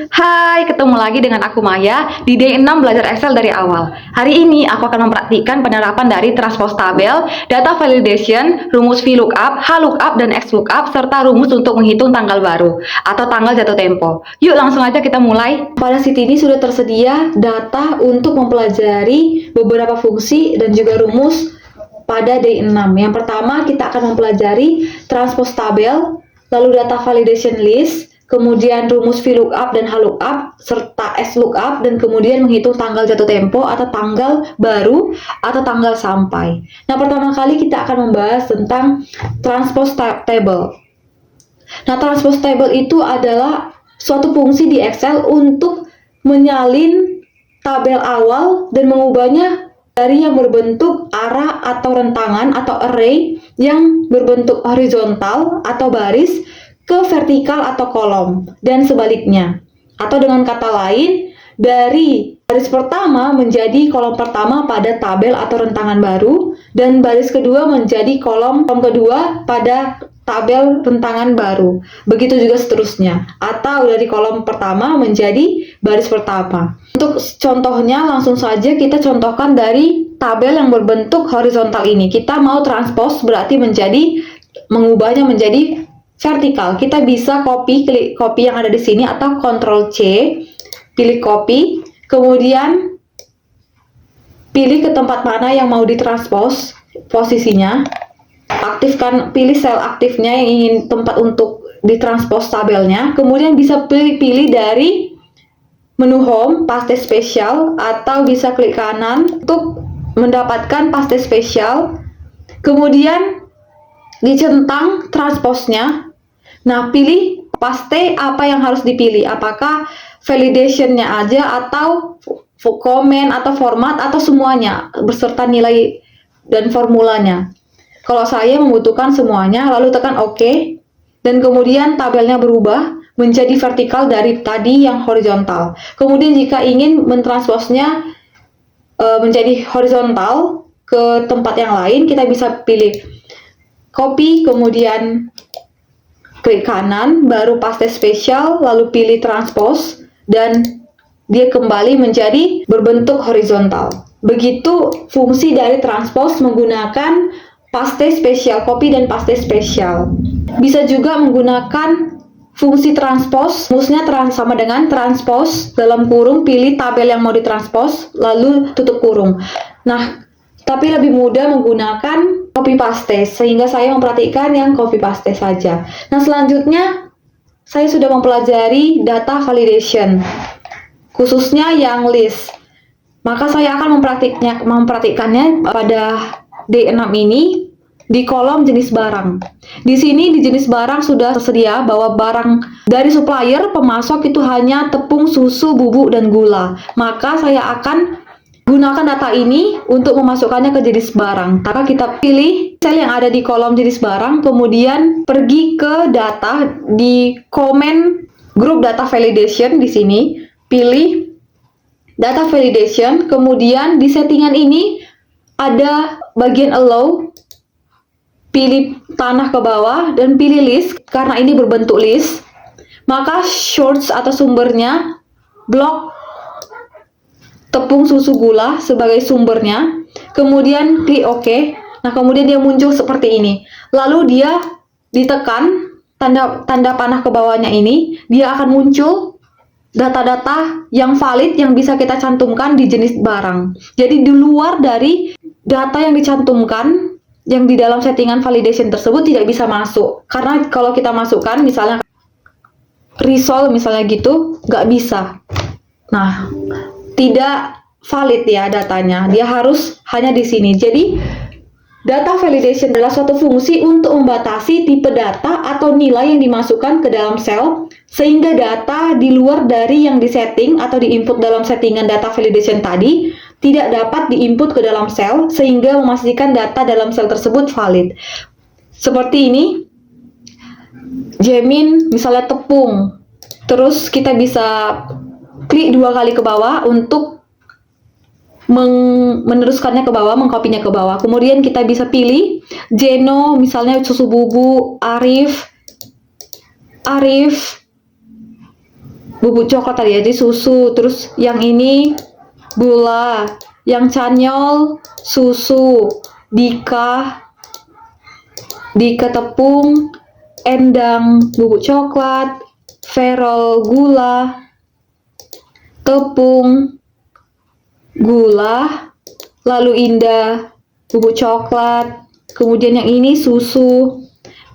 Hai, ketemu lagi dengan aku Maya di Day 6 belajar Excel dari awal. Hari ini aku akan mempraktikkan penerapan dari transpose tabel, data validation, rumus VLOOKUP, HLOOKUP, dan XLOOKUP, serta rumus untuk menghitung tanggal baru atau tanggal jatuh tempo. Yuk langsung aja kita mulai. Pada sheet ini sudah tersedia data untuk mempelajari beberapa fungsi dan juga rumus pada Day 6. Yang pertama kita akan mempelajari transpose tabel, lalu data validation list, kemudian rumus VLOOKUP dan HLOOKUP, serta XLOOKUP, dan kemudian menghitung tanggal jatuh tempo atau tanggal baru atau tanggal sampai. Nah, pertama kali kita akan membahas tentang transpose table. Nah, transpose table itu adalah suatu fungsi di Excel untuk menyalin tabel awal dan mengubahnya dari yang berbentuk arah atau rentangan atau array yang berbentuk horizontal atau baris ke vertikal atau kolom, dan sebaliknya. Atau dengan kata lain, dari baris pertama menjadi kolom pertama pada tabel atau rentangan baru, dan baris kedua menjadi kolom kedua pada tabel rentangan baru. Begitu juga seterusnya. Atau dari kolom pertama menjadi baris pertama. Untuk contohnya, langsung saja kita contohkan dari tabel yang berbentuk horizontal ini. Kita mau transpose, berarti mengubahnya menjadi vertikal. Kita bisa klik copy yang ada di sini atau Ctrl C, pilih copy, kemudian pilih ke tempat mana yang mau ditranspose posisinya. Aktifkan, pilih sel aktifnya yang ingin tempat untuk ditranspose tabelnya. Kemudian bisa pilih dari menu home, paste spesial, atau bisa klik kanan untuk mendapatkan paste spesial. Kemudian dicentang transpose-nya. Nah, pilih paste apa yang harus dipilih. Apakah validation-nya aja atau comment atau format atau semuanya beserta nilai dan formulanya. Kalau saya membutuhkan semuanya, lalu tekan OK. Dan kemudian tabelnya berubah menjadi vertikal dari tadi yang horizontal. Kemudian jika ingin mentransposnya menjadi horizontal ke tempat yang lain, kita bisa pilih copy, kemudian klik kanan, baru paste spesial, lalu pilih transpose, dan dia kembali menjadi berbentuk horizontal. Begitu fungsi dari transpose menggunakan paste spesial, copy dan paste spesial. Bisa juga menggunakan fungsi transpose, rumusnya sama dengan transpose, dalam kurung, pilih tabel yang mau ditranspose, lalu tutup kurung. Nah, tapi lebih mudah menggunakan copy paste, sehingga saya memperhatikan yang copy paste saja. Nah, selanjutnya saya sudah mempelajari data validation, khususnya yang list. Maka saya akan mempraktikkannya pada D6 ini di kolom jenis barang. Di sini di jenis barang sudah tersedia bahwa barang dari supplier pemasok itu hanya tepung, susu, bubuk, dan gula. Maka saya akan gunakan data ini untuk memasukkannya ke jenis barang. Maka kita pilih sel yang ada di kolom jenis barang, kemudian pergi ke data di comment group data validation di sini, pilih data validation, kemudian di settingan ini ada bagian allow, pilih tanah ke bawah dan pilih list karena ini berbentuk list. Maka source atau sumbernya blok tepung, susu, gula sebagai sumbernya, kemudian klik OK. Nah, kemudian dia muncul seperti ini. Lalu dia ditekan tanda panah ke bawahnya ini, dia akan muncul data-data yang valid yang bisa kita cantumkan di jenis barang. Jadi di luar dari data yang dicantumkan yang di dalam settingan validation tersebut tidak bisa masuk. Karena kalau kita masukkan misalnya result misalnya gitu, nggak bisa. Nah, tidak valid ya datanya, dia harus hanya di sini. Jadi data validation adalah suatu fungsi untuk membatasi tipe data atau nilai yang dimasukkan ke dalam sel, sehingga data di luar dari yang disetting atau diinput dalam settingan data validation tadi tidak dapat diinput ke dalam sel, sehingga memastikan data dalam sel tersebut valid. Seperti ini, jamin misalnya tepung, terus kita bisa klik 2 kali ke bawah untuk meneruskannya ke bawah, mengkopinya ke bawah. Kemudian kita bisa pilih Jeno, misalnya susu bubuk, Arif, bubuk coklat tadi ya, jadi susu. Terus yang ini gula, yang canyol susu, dika tepung, endang bubuk coklat, verol gula, tepung, gula, lalu indah bubuk coklat, kemudian yang ini susu.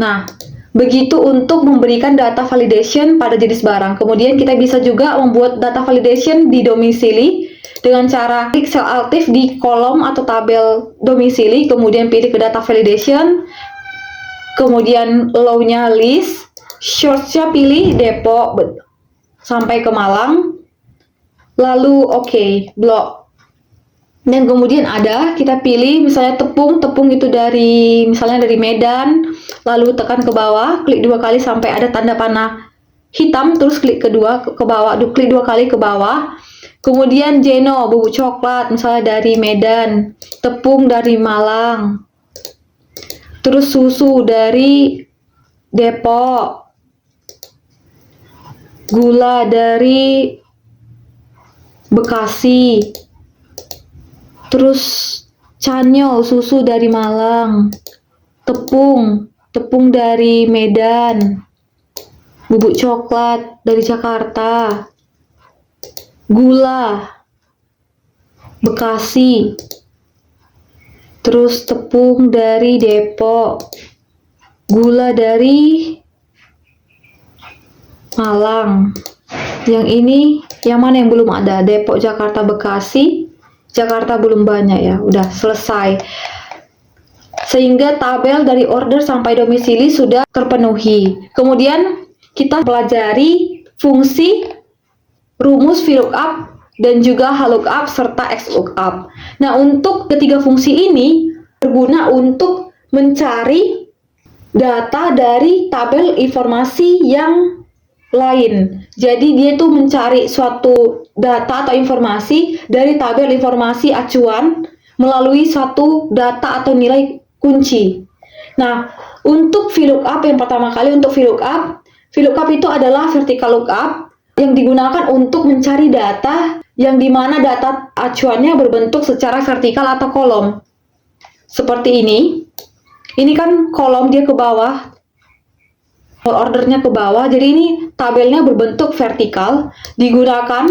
Nah, begitu untuk memberikan data validation pada jenis barang. Kemudian kita bisa juga membuat data validation di domisili dengan cara klik sel aktif di kolom atau tabel domisili, kemudian pilih ke data validation, kemudian low-nya list, source-nya pilih Depok sampai ke Malang, lalu blok. Dan kemudian kita pilih misalnya tepung itu misalnya dari Medan, lalu tekan ke bawah, klik 2 kali sampai ada tanda panah hitam, terus klik ke bawah, klik 2 kali ke bawah. Kemudian Jeno bubuk coklat misalnya dari Medan, tepung dari Malang, terus susu dari Depok, gula dari Bekasi, terus canyol susu dari Malang, tepung dari Medan, bubuk coklat dari Jakarta, gula Bekasi, terus tepung dari Depok, gula dari Malang. Yang ini yang mana yang belum ada? Depok, Jakarta, Bekasi. Jakarta belum banyak ya. Udah selesai. Sehingga tabel dari order sampai domisili sudah terpenuhi. Kemudian kita pelajari fungsi rumus VLOOKUP dan juga HLOOKUP serta XLOOKUP. Nah, untuk ketiga fungsi ini berguna untuk mencari data dari tabel informasi yang lain. Jadi dia tuh mencari suatu data atau informasi dari tabel informasi acuan melalui suatu data atau nilai kunci. Nah, untuk VLOOKUP yang pertama kali untuk VLOOKUP itu adalah vertical lookup yang digunakan untuk mencari data yang dimana data acuannya berbentuk secara vertikal atau kolom. Seperti ini. Ini kan kolom dia ke bawah, ordernya ke bawah, jadi ini tabelnya berbentuk vertikal. Digunakan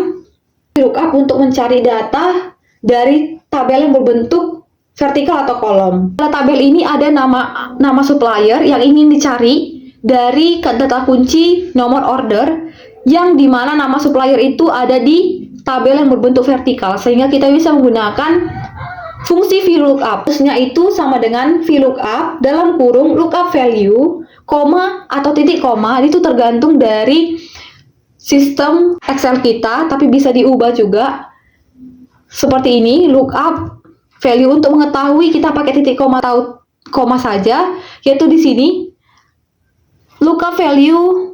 VLOOKUP untuk mencari data dari tabel yang berbentuk vertikal atau kolom. Pada tabel ini ada nama supplier yang ingin dicari dari data kunci nomor order, yang dimana nama supplier itu ada di tabel yang berbentuk vertikal, sehingga kita bisa menggunakan fungsi VLOOKUP. Terusnya itu sama dengan VLOOKUP dalam kurung lookup value, koma atau titik koma, itu tergantung dari sistem Excel kita, tapi bisa diubah juga. Seperti ini, lookup value untuk mengetahui kita pakai titik koma atau koma saja, yaitu di sini lookup value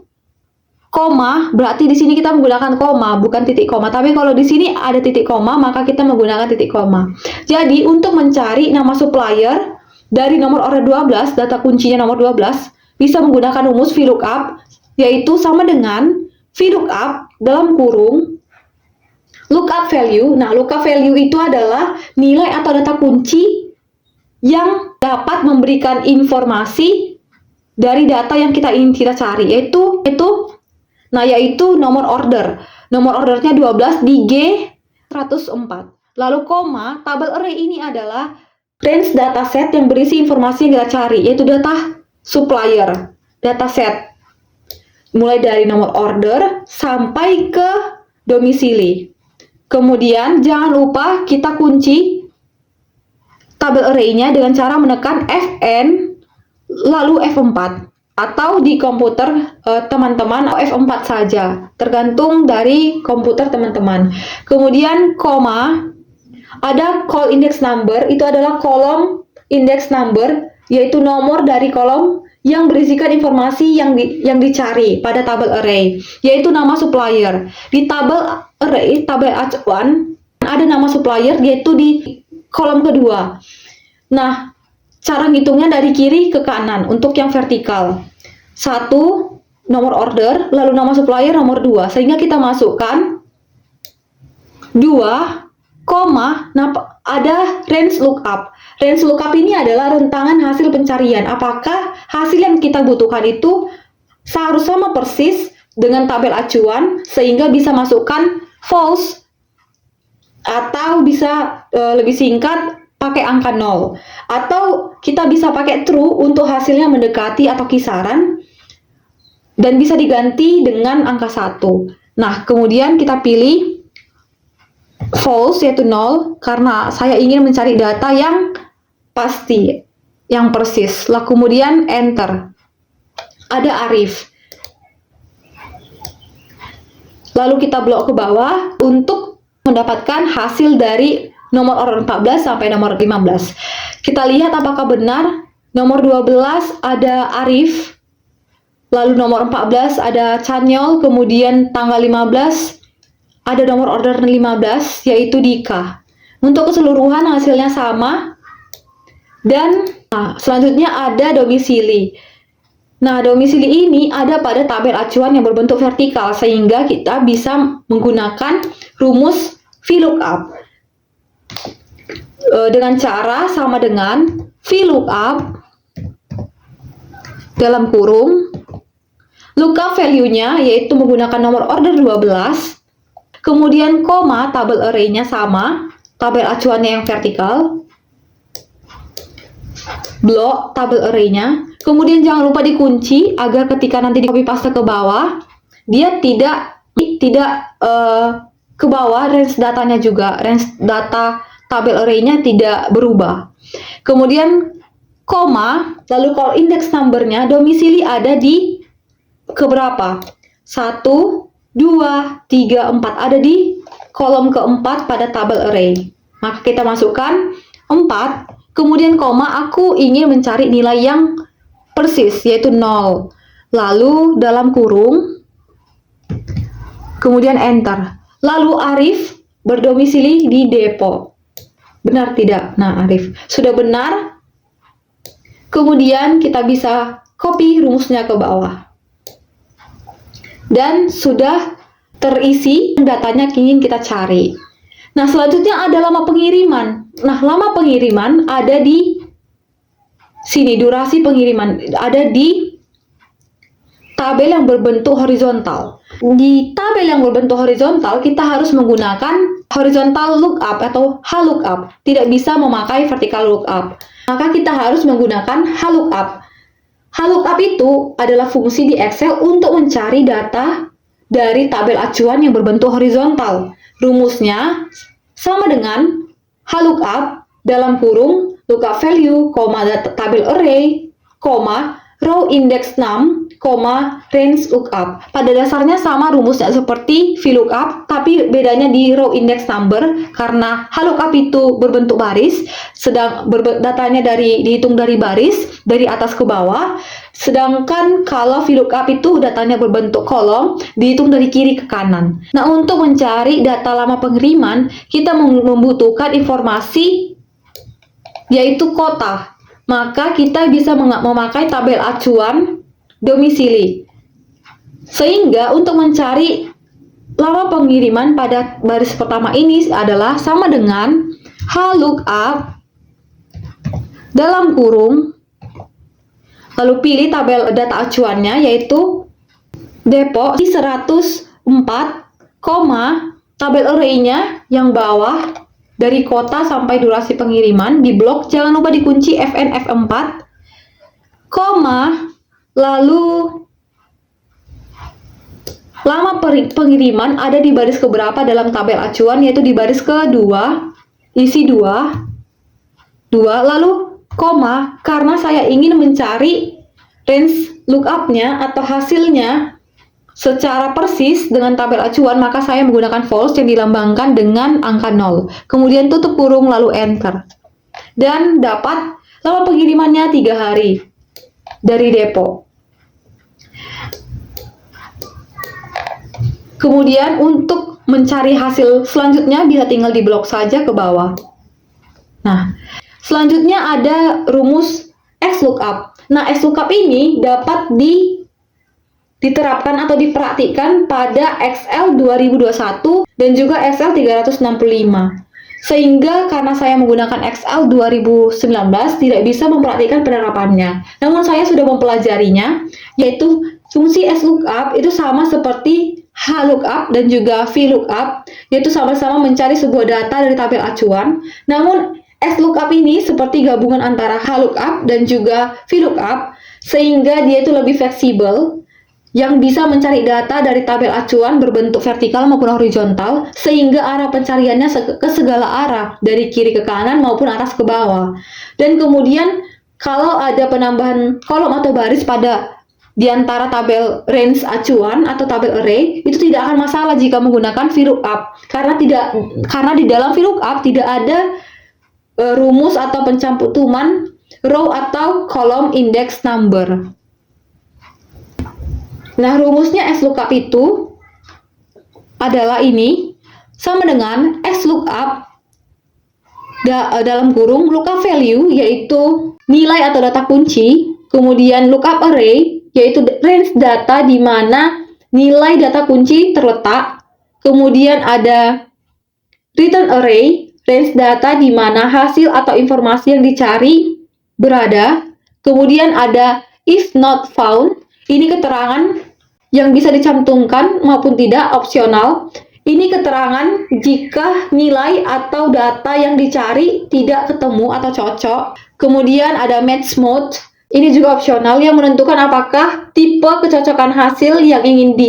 koma, berarti di sini kita menggunakan koma, bukan titik koma. Tapi kalau di sini ada titik koma, maka kita menggunakan titik koma. Jadi, untuk mencari nama supplier dari nomor order 12, data kuncinya nomor 12, bisa menggunakan rumus VLOOKUP, yaitu sama dengan VLOOKUP dalam kurung lookup value. Nah, lookup value itu adalah nilai atau data kunci yang dapat memberikan informasi dari data yang ingin kita cari, yaitu nomor order. Nomor ordernya 12 di G104. Lalu koma, tabel array ini adalah range dataset yang berisi informasi yang kita cari, yaitu data supplier, dataset. Mulai dari nomor order sampai ke domisili. Kemudian jangan lupa kita kunci tabel array-nya dengan cara menekan Fn lalu F4. Atau di komputer teman-teman F4 saja, tergantung dari komputer teman-teman. Kemudian koma, ada call index number, itu adalah kolom index number, yaitu nomor dari kolom yang berisikan informasi yang dicari pada tabel array, yaitu nama supplier. Di tabel array, tabel acuan, ada nama supplier, yaitu di kolom kedua. Nah, cara ngitungnya dari kiri ke kanan untuk yang vertikal. 1, nomor order, lalu nama supplier nomor 2, sehingga kita masukkan 2, ada range lookup. Range lookup ini adalah rentangan hasil pencarian. Apakah hasil yang kita butuhkan itu seharus sama persis dengan tabel acuan, sehingga bisa masukkan false, atau bisa lebih singkat pakai angka 0, atau kita bisa pakai true untuk hasilnya mendekati atau kisaran, dan bisa diganti dengan angka 1. Nah, kemudian kita pilih false, yaitu 0, karena saya ingin mencari data yang pasti, yang persis. Lalu kemudian enter. Ada Arif. Lalu kita blok ke bawah untuk mendapatkan hasil dari nomor order 14 sampai nomor 15. Kita lihat apakah benar. Nomor 12 ada Arif, lalu nomor 14 ada Chanyol, kemudian tanggal 15 ada nomor order 15 yaitu Dika. Untuk keseluruhan hasilnya sama. Dan selanjutnya ada domisili. Nah, domisili ini ada pada tabel acuan yang berbentuk vertikal, sehingga kita bisa menggunakan rumus VLOOKUP dengan cara sama dengan VLOOKUP dalam kurung lookup value-nya, yaitu menggunakan nomor order 12, kemudian koma, tabel array-nya sama, tabel acuannya yang vertikal, blok tabel array-nya, kemudian jangan lupa dikunci agar ketika nanti di copy paste ke bawah, dia tidak ke bawah, range datanya juga, range data tabel array-nya tidak berubah. Kemudian koma, lalu call index number-nya, domisili ada di keberapa? 1, 2, 3, 4, ada di kolom keempat pada tabel array. Maka kita masukkan 4, kemudian koma, aku ingin mencari nilai yang persis, yaitu 0. Lalu dalam kurung, kemudian enter. Lalu Arif berdomisili di Depok. Benar tidak? Nah, Arif sudah benar. Kemudian kita bisa copy rumusnya ke bawah. Dan sudah terisi datanya yang ingin kita cari. Nah, selanjutnya ada lama pengiriman. Nah, lama pengiriman ada di sini, durasi pengiriman ada di tabel yang berbentuk horizontal. Di tabel yang berbentuk horizontal, kita harus menggunakan horizontal lookup atau HLOOKUP. Tidak bisa memakai vertical lookup. Maka kita harus menggunakan HLOOKUP. HLOOKUP itu adalah fungsi di Excel untuk mencari data dari tabel acuan yang berbentuk horizontal. Rumusnya sama dengan HLOOKUP dalam kurung lookup value, tabel array, row index num, range lookup. Pada dasarnya sama rumusnya seperti VLOOKUP, tapi bedanya di row index number, karena HLOOKUP itu berbentuk baris, sedang datanya dihitung dari baris, dari atas ke bawah, sedangkan kalau VLOOKUP itu datanya berbentuk kolom, dihitung dari kiri ke kanan. Nah, untuk mencari data lama pengiriman, kita membutuhkan informasi yaitu kota. Maka kita bisa memakai tabel acuan domisili. Sehingga untuk mencari lama pengiriman pada baris pertama ini adalah sama dengan HLOOKUP dalam kurung, lalu pilih tabel data acuannya yaitu Depok di 104, tabel array-nya yang bawah dari kota sampai durasi pengiriman di blok, jangan lupa dikunci FN F4, lalu lama pengiriman ada di baris keberapa dalam tabel acuan, yaitu di baris kedua, isi 2, lalu karena saya ingin mencari range lookup-nya atau hasilnya secara persis dengan tabel acuan, maka saya menggunakan false yang dilambangkan dengan angka 0. Kemudian tutup kurung lalu enter. Dan dapat lama pengirimannya 3 hari dari Depok. Kemudian untuk mencari hasil selanjutnya bisa tinggal di blok saja ke bawah. Nah, selanjutnya ada rumus XLOOKUP. Nah, XLOOKUP ini dapat diterapkan atau dipraktikkan pada Excel 2021 dan juga Excel 365. Sehingga karena saya menggunakan Excel 2019 tidak bisa mempraktikkan penerapannya. Namun saya sudah mempelajarinya, yaitu fungsi SLOOKUP itu sama seperti HLOOKUP dan juga VLOOKUP, yaitu sama-sama mencari sebuah data dari tabel acuan. Namun SLOOKUP ini seperti gabungan antara HLOOKUP dan juga VLOOKUP, sehingga dia itu lebih fleksibel, yang bisa mencari data dari tabel acuan berbentuk vertikal maupun horizontal, sehingga arah pencariannya ke segala arah, dari kiri ke kanan maupun atas ke bawah. Dan kemudian kalau ada penambahan kolom atau baris pada di antara tabel range acuan atau tabel array, itu tidak akan masalah jika menggunakan VLOOKUP, karena di dalam VLOOKUP tidak ada rumus atau pencamputuman row atau kolom index number. Nah, rumusnya SLOOKUP itu adalah ini, sama dengan SLOOKUP dalam kurung lookup value, yaitu nilai atau data kunci, kemudian lookup array, yaitu range data di mana nilai data kunci terletak, kemudian ada return array, range data di mana hasil atau informasi yang dicari berada, kemudian ada if not found, ini keterangan yang bisa dicantumkan maupun tidak, opsional. Ini keterangan jika nilai atau data yang dicari tidak ketemu atau cocok. Kemudian ada match mode, ini juga opsional yang menentukan apakah tipe kecocokan hasil yang ingin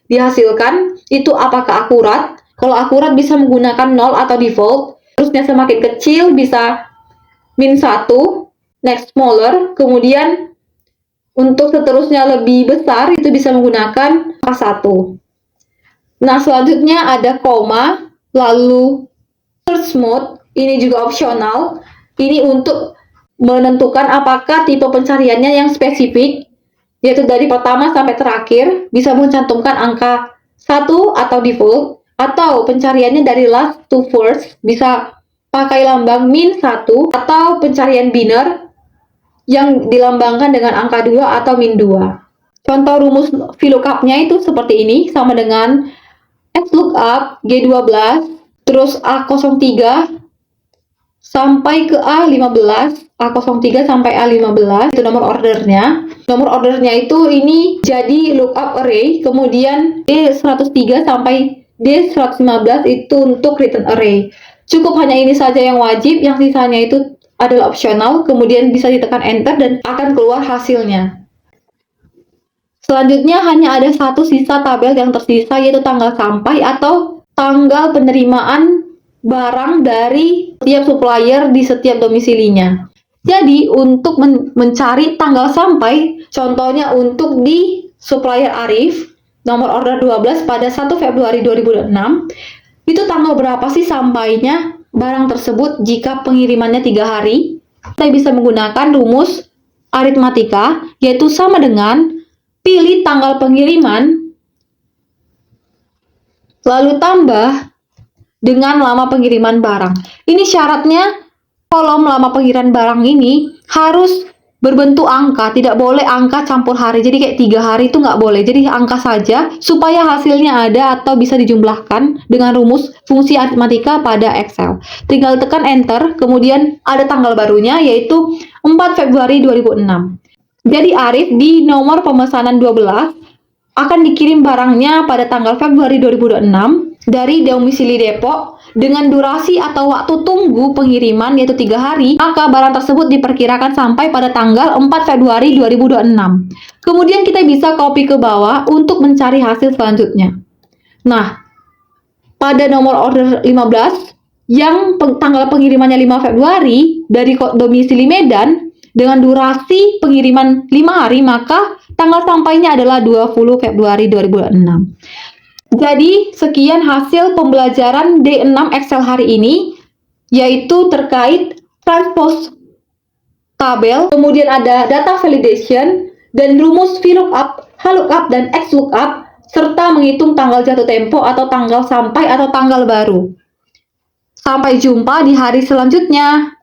dihasilkan itu apakah akurat. Kalau akurat bisa menggunakan 0 atau default. Terusnya semakin kecil bisa -1, next smaller, kemudian untuk seterusnya lebih besar itu bisa menggunakan angka 1. Nah, selanjutnya ada koma, lalu search mode, ini juga opsional. Ini untuk menentukan apakah tipe pencariannya yang spesifik, yaitu dari pertama sampai terakhir, bisa mencantumkan angka 1 atau default, atau pencariannya dari last to first, bisa pakai lambang -1, atau pencarian binary yang dilambangkan dengan angka 2 atau -2. Contoh rumus VLOOKUP-nya itu seperti ini, sama dengan SLOOKUP G12, terus A03 sampai ke A15, A03 sampai A15, itu nomor ordernya. Nomor ordernya itu ini jadi lookup array, kemudian D103 sampai D115 itu untuk return array. Cukup hanya ini saja yang wajib, yang sisanya itu adalah opsional, kemudian bisa ditekan enter dan akan keluar hasilnya. Selanjutnya hanya ada satu sisa tabel yang tersisa, yaitu tanggal sampai atau tanggal penerimaan barang dari setiap supplier di setiap domisilinya. Jadi untuk mencari tanggal sampai, contohnya untuk di supplier Arif nomor order 12 pada 1 Februari 2006, itu tanggal berapa sih sampainya barang tersebut jika pengirimannya 3 hari? Kita bisa menggunakan rumus aritmatika, yaitu sama dengan pilih tanggal pengiriman, lalu tambah dengan lama pengiriman barang. Ini syaratnya kolom lama pengiriman barang ini harus berbentuk angka, tidak boleh angka campur hari. Jadi kayak 3 hari itu nggak boleh. Jadi angka saja supaya hasilnya ada atau bisa dijumlahkan dengan rumus fungsi aritmatika pada Excel. Tinggal tekan enter, kemudian ada tanggal barunya yaitu 4 Februari 2006. Jadi Arif di nomor pemesanan 12 akan dikirim barangnya pada tanggal Februari 2006 dari domisili Depok dengan durasi atau waktu tunggu pengiriman yaitu 3 hari, maka barang tersebut diperkirakan sampai pada tanggal 4 Februari 2026. Kemudian kita bisa copy ke bawah untuk mencari hasil selanjutnya. Nah, pada nomor order 15 yang tanggal pengirimannya 5 Februari dari domisili Medan dengan durasi pengiriman 5 hari, maka tanggal sampainya adalah 20 Februari 2006. Jadi, sekian hasil pembelajaran D6 Excel hari ini, yaitu terkait transpose tabel, kemudian ada data validation, dan rumus VLOOKUP, HLOOKUP, dan XLOOKUP, serta menghitung tanggal jatuh tempo atau tanggal sampai atau tanggal baru. Sampai jumpa di hari selanjutnya.